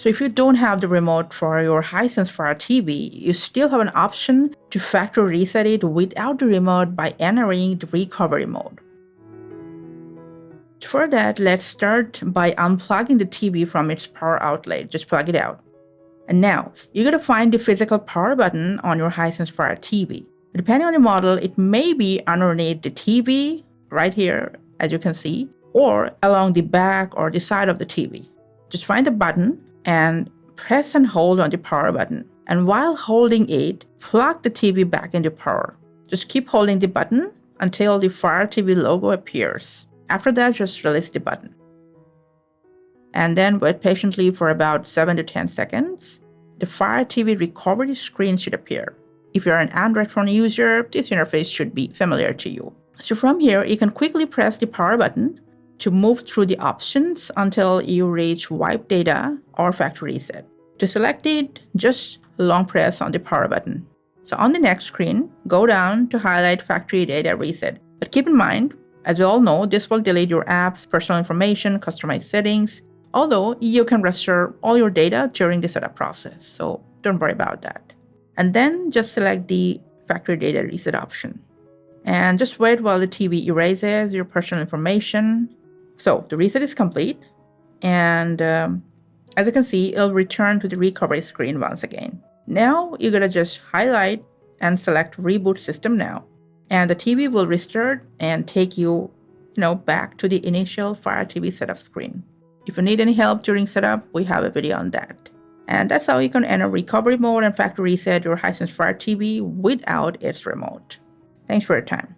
So if you don't have the remote for your HiSense Fire TV, you still have an option to factory reset it without the remote by entering the recovery mode. For that, let's start by unplugging the TV from its power outlet. Just plug it out. And now, you're going to find the physical power button on your HiSense Fire TV. Depending on the model, it may be underneath the TV, right here, as you can see, or along the back or the side of the TV. Just find the button and press and hold on the power button. And while holding it, plug the TV back into power. Just keep holding the button until the Fire TV logo appears. After that, just release the button. And then wait patiently for about 7 to 10 seconds. The Fire TV recovery screen should appear. If you're an Android phone user, this interface should be familiar to you. So from here, you can quickly press the power button to move through the options until you reach Wipe Data or Factory Reset. To select it, just long press on the power button. So on the next screen, go down to highlight Factory Data Reset. But keep in mind, as we all know, this will delete your apps, personal information, customized settings, although you can restore all your data during the setup process, so don't worry about that. And then just select the Factory Data Reset option. And just wait while the TV erases your personal information. So the reset is complete, and as you can see, it'll return to the recovery screen once again. Now you're gonna just highlight and select Reboot System Now, and the TV will restart and take you, back to the initial Fire TV setup screen. If you need any help during setup, we have a video on that. And that's how you can enter recovery mode and factory reset your HiSense Fire TV without its remote. Thanks for your time.